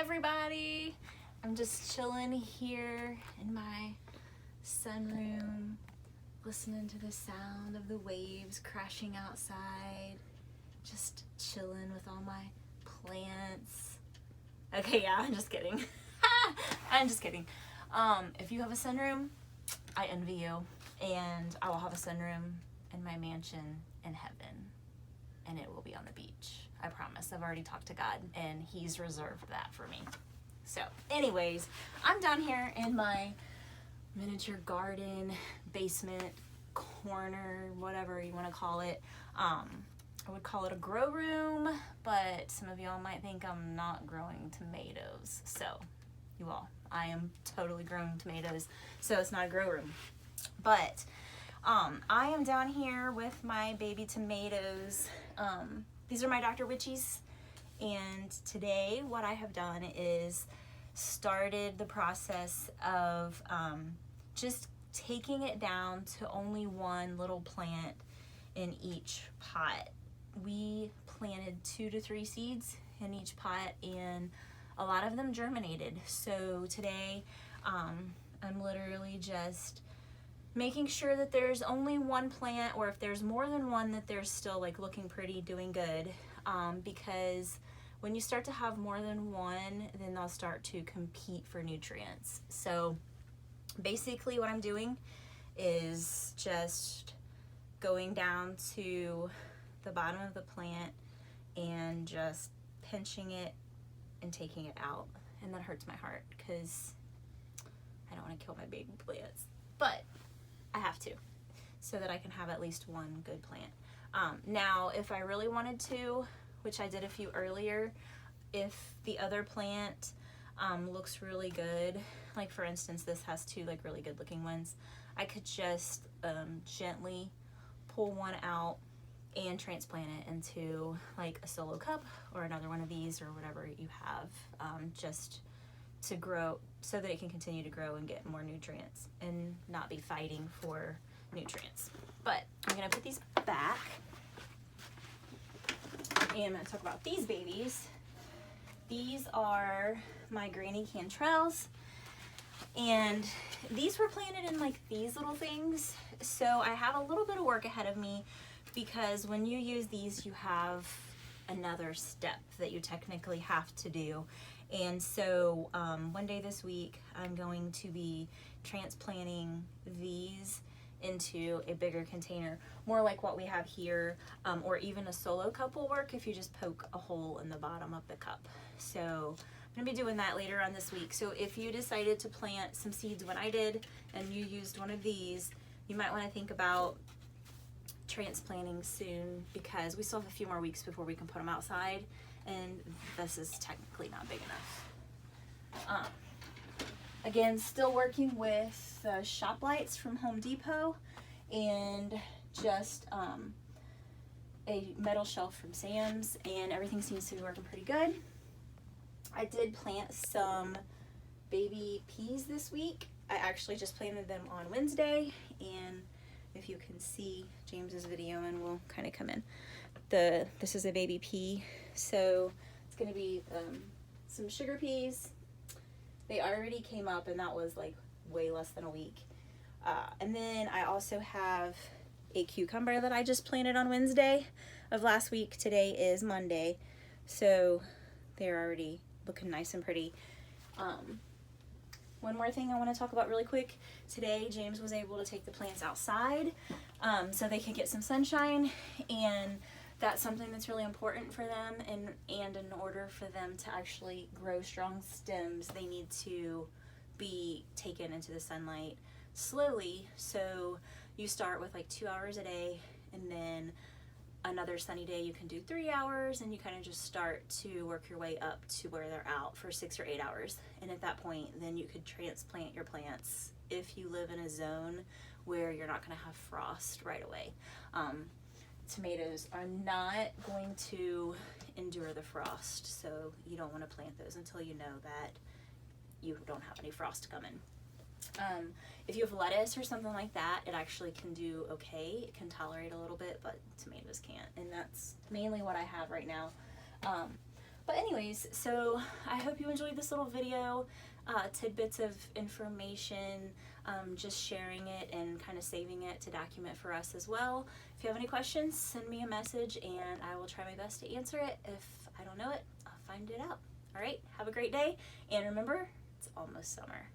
everybody. I'm just chilling here in my sunroom, listening to the sound of the waves crashing outside, just chilling with all my plants. Okay, yeah, I'm just kidding. I'm just kidding. If you have a sunroom, I envy you, and I will have a sunroom in my mansion in heaven, and it will be on the beach. I promise. I've already talked to God, and He's reserved that for me. So, anyways, I'm down here in my miniature garden, basement, corner, whatever you want to call it. I would call it a grow room, but some of y'all might think I'm not growing tomatoes. So, you all, I am totally growing tomatoes, so it's not a grow room. But I am down here with my baby tomatoes. These are my Dr. Witchies, and today what I have done is started the process of just taking it down to only one little plant in each pot. We planted 2 to 3 seeds in each pot, and a lot of them germinated. So today I'm literally just making sure that there's only one plant, or if there's more than one, that they're still like looking pretty, doing good, because when you start to have more than one, then they'll start to compete for nutrients. So basically what I'm doing is just going down to the bottom of the plant and just pinching it and taking it out. And that hurts my heart because I don't want to kill my baby plants, but I have to, so that I can have at least one good plant. Now, if I really wanted to, which I did a few earlier, if the other plant looks really good, like for instance, this has 2 like really good looking ones, I could just gently pull one out and transplant it into like a solo cup or another one of these or whatever you have, just to grow so that it can continue to grow and get more nutrients and not be fighting for nutrients. But I'm gonna put these back, and I'm gonna talk about these babies. These are my granny cantrells, and these were planted in like these little things. So I have a little bit of work ahead of me, because when you use these, you have another step that you technically have to do. And so one day this week, I'm going to be transplanting these into a bigger container, more like what we have here, or even a solo cup will work if you just poke a hole in the bottom of the cup. So I'm gonna be doing that later on this week. So if you decided to plant some seeds when I did, and you used one of these, you might wanna think about transplanting soon, because we still have a few more weeks before we can put them outside, and this is technically not big enough. Again, still working with the shop lights from Home Depot, and just a metal shelf from Sam's, and everything seems to be working pretty good. I did plant some baby peas this week. I actually just planted them on Wednesday, and if you can see James's video, and we'll kind of come in. This is a baby pea, so it's gonna be some sugar peas. They already came up, and that was like way less than a week. And then I also have a cucumber that I just planted on Wednesday of last week. Today is Monday, so they're already looking nice and pretty. One more thing I want to talk about really quick. Today, James was able to take the plants outside so they can get some sunshine, and that's something that's really important for them. And in order for them to actually grow strong stems, they need to be taken into the sunlight slowly. So you start with like 2 hours a day, and then another sunny day you can do 3 hours, and you kind of just start to work your way up to where they're out for 6 or 8 hours. And at that point, then you could transplant your plants if you live in a zone where you're not going to have frost right away. Tomatoes are not going to endure the frost, so you don't want to plant those until you know that you don't have any frost coming. If you have lettuce or something like that, it actually can do okay. It can tolerate a little bit, but tomatoes can't, and that's mainly what I have right now. But anyways, so I hope you enjoyed this little video, tidbits of information, just sharing it and kind of saving it to document for us as well. If you have any questions, send me a message and I will try my best to answer it. If I don't know it, I'll find it out. All right, have a great day, and remember, it's almost summer.